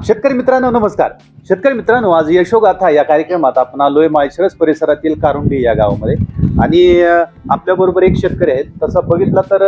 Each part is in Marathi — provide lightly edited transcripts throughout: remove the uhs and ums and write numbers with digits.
शेतकरी मित्रांनो नमस्कार. शेतकरी मित्रांनो, आज यशोगाथा या कार्यक्रमात आपण आलोय माळशिरस परिसरातील कारुंडी या गावामध्ये आणि आपल्या बरोबर एक शेतकरी आहेत. तसं बघितलं तर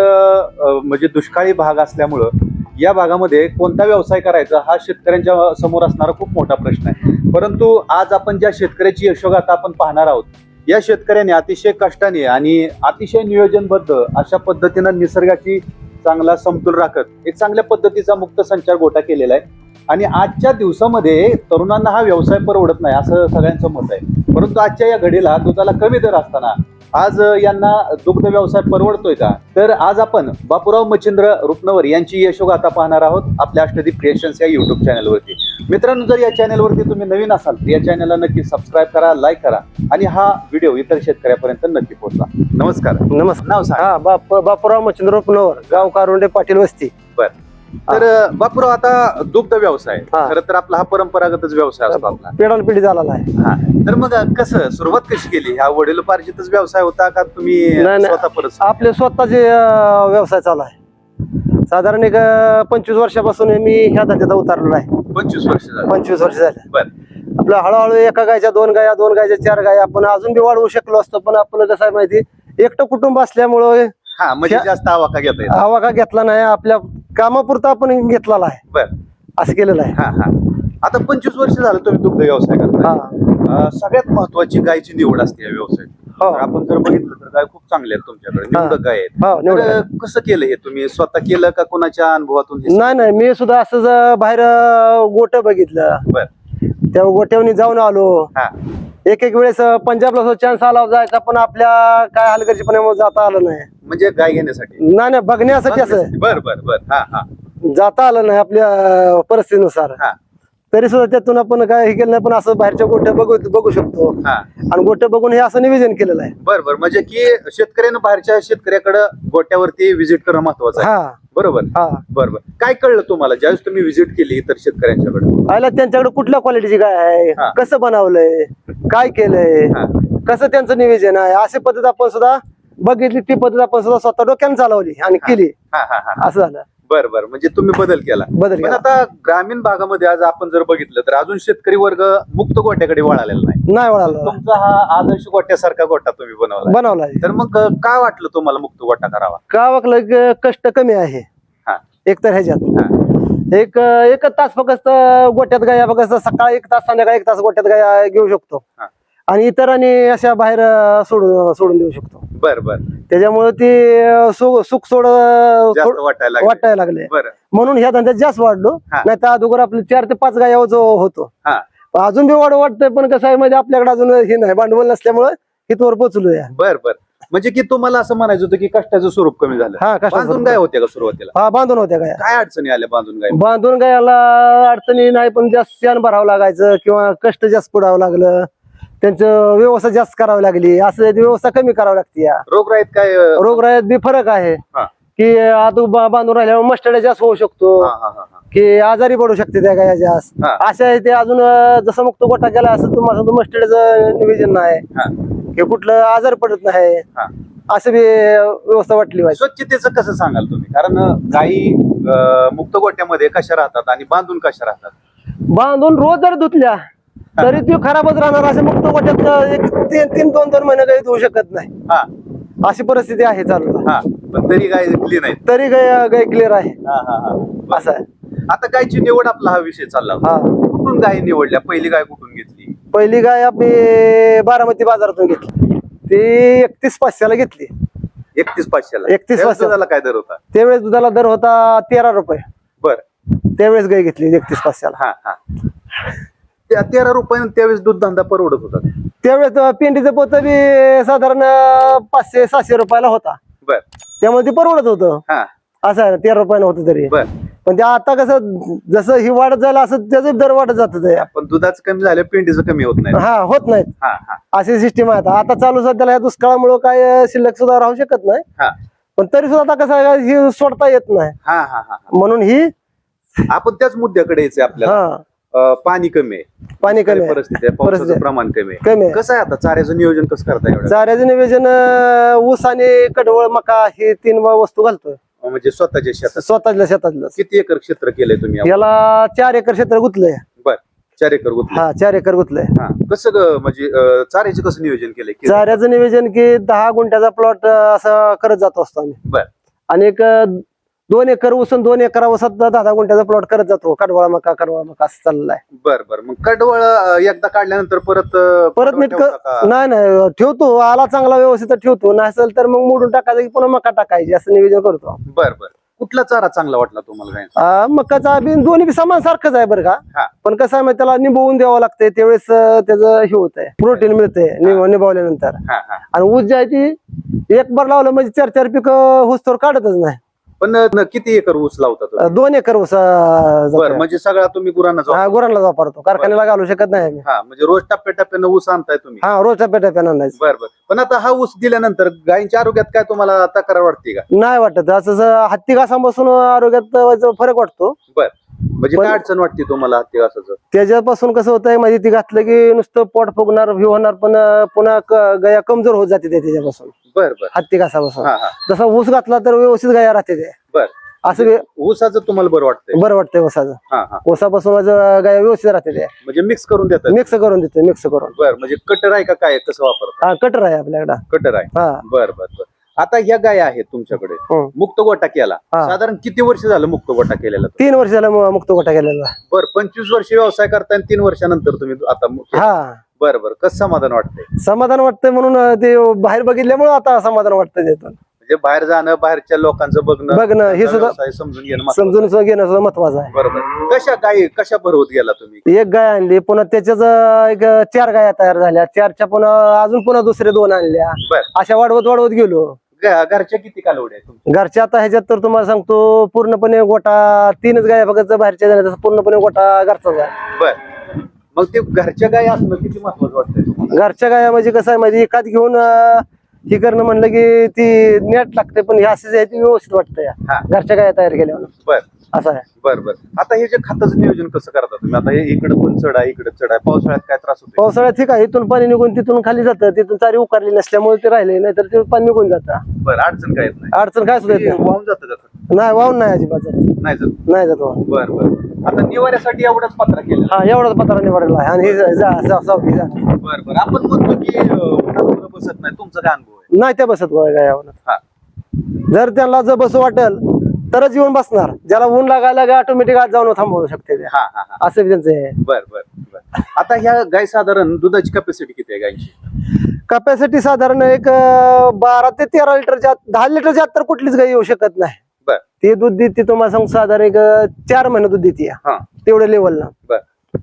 म्हणजे दुष्काळी भाग असल्यामुळं या भागामध्ये कोणता व्यवसाय करायचा हा शेतकऱ्यांच्या समोर असणारा खूप मोठा प्रश्न आहे. परंतु आज आपण ज्या शेतकऱ्याची यशोगाथा आपण पाहणार आहोत, या शेतकऱ्याने अतिशय कष्टाने आणि अतिशय नियोजनबद्ध अशा पद्धतीनं निसर्गाची चांगला समतोल राखत एक चांगल्या पद्धतीचा मुक्त संचार गोटा केलेला आहे. आणि आजच्या दिवसामध्ये तरुणांना हा व्यवसाय परवडत नाही असं सगळ्यांचं मत आहे. परंतु आजच्या या घडीला दुधाला कमी दर असताना आज यांना दुग्ध व्यवसाय परवडतोय का? तर आज आपण बापूराव मच्छिंद्र रुपनवर यांची यशोगाथा पाहणार आहोत आपल्या अष्टदीप क्रिएशन्स या युट्यूब चॅनलवरती. मित्रांनो, जर या चॅनलवरती तुम्ही नवीन असाल तर या चॅनलला नक्की सबस्क्राईब करा, लाईक करा आणि हा व्हिडिओ इतर शेतकऱ्यापर्यंत नक्की पोहोचवा. नमस्कार. नमस्कार. नाव सांगा. हा, बापूराव मच्छिंद्र रुपनवर, गाव कारुंडे, पाटील वस्ती. बर. तर बापूराव, आता दुग्ध व्यवसाय खरं तर आपला हा परंपरागतच व्यवसाय असतो आपला, पिढान पिढी झालेला आहे. हा, तर मग कसं सुरुवात कशी केली? हा वडिलोपार्जितच व्यवसाय होता का तुम्ही स्वतः परत? आपले स्वतःचे व्यवसाय चालू आहे. साधारण एक 25 वर्षापासून मी ह्या धंद्यात उतरलेलो आहे. 25 वर्ष झाली. 25 वर्ष झाले. बर. आपलं हळूहळू एका गायच्या दोन गायच्या 4 गाय आपण अजून बी वाढवू शकलो असतो, पण आपलं कसं आहे माहिती, एकटं कुटुंब असल्यामुळं हा, म्हणजे जास्त आवाका घेता येत. आवाका घेतला नाही, आपल्या कामापुरता आपण घेतलेला आहे. बर. असं केलेलं आहे. हा हा. आता 25 वर्ष झालं तुम्ही दुग्ध व्यवसाय करता. सगळ्यात महत्वाची गायची निवड असते या व्यवसायात. आपण जर बघितलं तर गाय खूप चांगल्या आहेत तुमच्याकडे, निवडक गाय आहेत. तर कसं केलं हे? तुम्ही स्वतः केलं का कोणाच्या अनुभवातून? नाही, मी सुद्धा असं बाहेर गोट बघितलं. बर. त्या गोट्यावनी जाऊन आलो. एक वेळेस पंजाबला चान्स आला जायचा, पण आपल्या काय हलगर्जीपणामुळे जाता आलं नाही. म्हणजे गाय घेण्यासाठी? नाही, बघण्यासाठी असं. बर बर बर. हा हा. जाता आलं नाही आपल्या परिस्थितीनुसार. तरी सुद्धा त्यातून आपण काय हे केलं नाही, पण असं बाहेरच्या गोट्या बघू शकतो आणि गोट्या बघून हे असं नियोजन केलेलं आहे. बर बर. म्हणजे की शेतकऱ्यानं बाहेरच्या शेतकऱ्याकडे गोट्यावरती व्हिजिट करणं महत्वाचं आहे. बरोबर. बर बर. काय कळलं तुम्हाला ज्यावेळेस तुम्ही व्हिजिट केली इतर शेतकऱ्यांच्याकडे? आयला त्यांच्याकडे कुठल्या क्वालिटीची गाय आहे, कसं बनवलंय, काय केलंय, कसं त्यांचं नियोजन आहे, अशी पद्धत आपण सुद्धा बघितली. ती पद्धत आपण सुद्धा स्वतः डोक्यानं चालवली आणि केली. असं झालं. बर बर. म्हणजे तुम्ही बदल केला. पण आता ग्रामीण भागामध्ये आज आपण जर बघितलं तर अजून शेतकरी वर्ग मुक्त गोट्याकडे वळालेला नाही वळाला. तुमचा हा आदर्श गोट्यासारखा गोटा तुम्ही बनवला. तर मग काय वाटलं तुम्हाला मुक्त गोटा करावा? का वाटलं? कष्ट कमी आहे एक तर ह्याच्यात. एक तास फक्त गोट्यात गाया, फक्त सकाळी 1 तास, संध्याकाळी 1 तास गोट्यात गाया घेऊ शकतो आणि इतरांनी अशा बाहेर सोडून देऊ शकतो. बर बर. त्याच्यामुळे ते सुख सोड वाटायला लागले. म्हणून ह्या धंद्यात जास्त वाढलो. नाही तर अगोदर आपले 4 ते 5 गाया जो होतो. अजून बी वाटतंय, पण कसं आहे म्हणजे आपल्याकडे अजून हे नाही, भांडवल नसल्यामुळे इथवर पोहोचलोय. बर बर. म्हणजे की तुम्हाला असं म्हणायचं होतं की कष्टाचं स्वरूप कमी झालं. बांधून गाय होत्या का सुरुवातीला? बांधून होत्या गाया. काय अडचणी आल्या बांधून गायला? अडचणी नाही, पण जास्त शान भरावं लागायचं किंवा कष्ट जास्त पुढावं लागलं, त्यांचं व्यवस्था जास्त करावी लागली. असं व्यवस्था कमी करावी लागते. रोगराईत काय? रोगराईत बी फरक आहे की आता बांधून राहिल्यावर मस्टर्ड जास्त होऊ शकतो, की आजारी पडू शकते त्या गाया जास्त. अशा आहे ते. अजून जसं मुक्त गोटा केला असं तुम्हाला मस्टर्डचं नियोजन नाही की कुठलं आजार पडत नाही, असं बी व्यवस्था वाटली पाहिजे. स्वच्छतेचं कसं सांगाल तुम्ही? कारण गायी मुक्त गोट्यामध्ये कशा राहतात आणि बांधून कशा राहतात? बांधून रोज जर धुतल्या तरी ती खराबच राहणार. असे मुक्त गोट्यात 2 महिने गाय धुवू शकत नाही, अशी परिस्थिती आहे चालू. पण तरी गाय क्लीन आहे? तरी गाय क्लिअर आहे. असं आहे. आता गायची निवड आपला हा विषय चालला. कुठून गाय निवडल्या? पहिली गाय कुठून घेतली? पहिली गाय आपली बारामती बाजारातून घेतली. ती 31,500 घेतली. 31,500? 31,500 काय दर होता त्यावेळेस? दुधाला दर होता 13 रुपये. बर. त्यावेळेस गाय घेतली 31,500. 13 रुपये. त्यावेळेस दूध धंदा परवडत होता? त्यावेळेस पेंडीचं पोत बी साधारण 500-600 रुपयाला होता. बर. त्यामुळे ते परवडत होतं. असं आहे. 13 रुपयानं होतं तरी. पण ते आता कसं जसं ही वाढत जाईल असं त्याचे दर वाढत जात. पण दुधाचं कमी झालं, पेंडीचं कमी होत नाही. होत नाहीत. अशी सिस्टीम आहे आता चालू. सध्याला या दुष्काळामुळे काय शिल्लक सुद्धा राहू शकत नाही, पण तरी सुद्धा आता कसं ही सोडता येत नाही. म्हणून ही आपण त्याच मुद्द्याकडे यायचंय आपल्याला. पाणी कमी आहे, परिस्थिती आहे, पावसाचं प्रमाण कमी आहे. कसं आहे आता चाऱ्याचं नियोजन कसं करताय? चाऱ्याचं नियोजन ऊस आणि कडवळ, मका हे 3 वस्तू घालतोय. म्हणजे स्वतःच्या शेतात स्वतःच्या किती एकर क्षेत्र केलंय तुम्ही यावर? याला 4 एकर क्षेत्र गुंतलंय. 4 एकर गुंतलंय. हा 4 एकर गुंतलंय. हा कसं म्हणजे चाऱ्याचं कसं नियोजन केलंय चाऱ्याचं नियोजन की 10 गुंठ्याचा प्लॉट असं करत जातो असतो आम्ही. बर. आणि एक 2 एकर ऊसून 2 एकर ऊसात 10 गुंठ्याचा प्लॉट करत जातो. कडवळा मका असं चाललाय. बर. मग कडवळ एकदा काढल्यानंतर परत नीट ठेवता का? नाही ठेवतो. आला चांगला व्यवस्थित ठेवतो, नसेल तर मग मोडून टाकायचं की पुन्हा मका टाकायची असं नियोजन करतो. बर. कुठला चारा चांगला वाटला तुम्हाला काय? मकाचा बी दोन्ही बी समान सारखंच आहे बरं हा. का. पण कसं आहे माहिती, त्याला निभवून द्यावं लागतंय, त्यावेळेस त्याचं हे होत आहे, प्रोटीन मिळतंय निभवल्यानंतर. आणि ऊस जी आहे ती एक बार लावलं म्हणजे 4 पीक ऊस तर काढतच नाही. पण किती एकर ऊस लावता तुम्ही? 2 एकर ऊस म्हणजे सगळा तुम्ही गुरांना गुरांना वापरतो, कारखान्याला घालू शकत नाही आम्ही. म्हणजे रोज टप्प्याटप्प्यानं ऊस आणताय तुम्ही? हा रोज टप्प्याटप्प्यानं आणायचं. बर. पण आता हा ऊस दिल्यानंतर गायींच्या आरोग्यात काय तुम्हाला तक्रार वाटते का? नाही वाटत. असं हत्ती घासापासून आरोग्यात फरक वाटतो. म्हणजे काय अडचण वाटते तुम्हाला हत्ती घासाचं? त्याच्यापासून कसं होतंय, म्हणजे ती घातलं की नुसतं पोट फुगणार हे होणार, पण पुन्हा गाया कमजोर होत जाते त्याच्यापासून. बर. हत्ती घासापासून जसा ऊस घातला तर व्यवस्थित गाया राहते ते. बर. असं ऊसाचं तुम्हाला बरं वाटतंय? बरं वाटतंय ऊसाचं. ऊसापासून गाया व्यवस्थित राहते ते. म्हणजे मिक्स करून देतात? मिक्स करून देतो, मिक्स करून. बर. म्हणजे कटर आहे का काय, कसं वापरतात? हा कटर आहे आपल्याकडे. कटर आहे. बर. आता ह्या गाया आहेत तुमच्याकडे, मुक्त गोटा केला, साधारण किती वर्ष झालं मुक्त गोटा केलेला? 3 वर्ष झालं मुक्त गोटा केलेला. बर. 25 वर्ष व्यवसाय करताय, 3 वर्षानंतर तुम्ही आता बर. कसं समाधान वाटतंय? समाधान वाटतंय म्हणून ते बाहेर बघितल्यामुळे आता समाधान वाटतं त्यातून. म्हणजे बाहेर जाणं, बाहेरच्या लोकांचं बघणं हे सुद्धा समजून घेणं समजून घेणं सुद्धा महत्वाचं आहे. बरोबर. कशा भरवत गेला तुम्ही? एक गाय आणली, पुन्हा त्याच्याच एक 4 गाया तयार झाल्या, 4च्या पुन्हा अजून पुन्हा दुसरे 2 आणल्या. अशा वाढवत गेलो. घरच्या किती कालवड्या आहेत? घरच्या आता ह्याच्यात तर तुम्हाला सांगतो पूर्णपणे गोटा 3च गाया फक्त बाहेरच्या झाल्या, पूर्णपणे गोटा घरचाच आहे. बर. मग ते घरच्या गाय असणं किती महत्वाचं वाटतंय तुम्हाला? घरच्या गाया म्हणजे कसं आहे, म्हणजे एकात घेऊन हे करणं म्हणलं की ती नेट लागते, पण हे असेच आहे ती व्यवस्थित वाटतंय घरच्या गाया तयार केल्यावर. बर. असं आहे. बर. आता हे जे खताचं नियोजन कसं करता तुम्ही? आता हे इकडे पण चढ आहे, इकडे चढ आहे, पावसाळ्यात काय त्रास होतो? पावसाळ्यात ठीक आहे, इथून पाणी निघून तिथून खाली जातं, तिथून चारी उकारली नसल्यामुळे ते राहिले, नाही तर ते पाणी निघून जातं. बरं. अडचण काय येत नाही? अडचण काय सुद्धा येत नाही. वाहून जातं का? नाही वाहून नाही अजिबात नाही जात वाहून. बर. आता निवाऱ्यासाठी एवढाच पत्रा केला? हा एवढाच पत्रा निवारला आहे. आणि बर. आपण म्हणतो की उन्हात बसत नाही, तुमचा काय अनुभव आहे? नाही त्या बसत गायावर. जर त्यांना जर बसू वाटेल तरच येऊन बसणार, ज्याला ऊन लागायला ऑटोमॅटिक आज जाऊन थांबवू शकते ते. असं त्यांचं आहे. बर. आता ह्या गाय साधारण दुधाची कॅपॅसिटी किती आहे गायची? कॅपॅसिटी साधारण एक 12 ते 13 लिटरच्या 10 लिटरच्या आत तर कुठलीच गाय येऊ शकत नाही. ते दूध देते तुम्हाला सांगू साधारण एक 4 महिने दूध देते तेवढ्या लेवलला.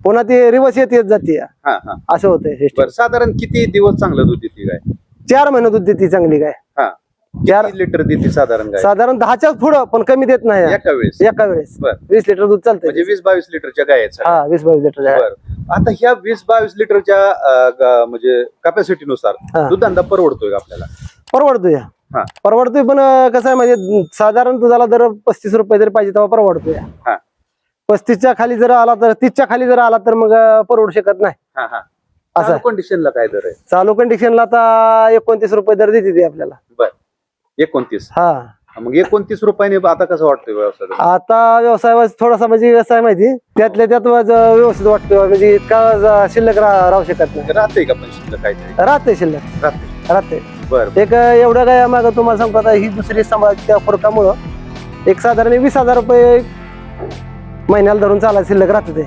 पुन्हा ते रिवर्स येत जाते. असं होतंय. साधारण किती दिवस चांगलं दूध देते गाय? 4 महिने दूध देते चांगली गाय. 4 लिटर देते साधारण गाय? साधारण 10च्या पुढं, पण कमी देत नाही एका वेळेस. 20 लिटर दूध चालतं. म्हणजे 20-22 लिटरच्या गाय आहेत? 20-22 लिटरच्या. आता ह्या 20-22 लिटरच्या म्हणजे कॅपॅसिटीनुसार दुधांदा परवडतोय का आपल्याला? परवडतोय पण कसं आहे म्हणजे साधारण दुधाला दर 35 रुपये जरी पाहिजे तेव्हा परवडतोय. 35च्या खाली जर आला तर 30च्या खाली जर आला तर मग परवडू शकत नाही. असं कंडिशनला काय दर आहे? चालू कंडिशनला आता 29 रुपये दर देते ती आपल्याला. 29. मग 29 रुपयाने आता कसं वाटतंय व्यवसाय? आता व्यवसाय थोडासा म्हणजे कसं आहे माहिती, त्यातल्या त्यात व्यवस्थित वाटतोय, म्हणजे इतका शिल्लक राहू शकत नाही. राहते का पण शिल्लक? काय राहते शिल्लक राहते. बरं. एक एवढ्या काय मागं तुम्हाला सांगतो, आता ही दुसरी सांभाळच्या फरकामुळं एक साधारण 20,000 रुपये महिन्याला धरून चालायला शिल्लक राहते ते.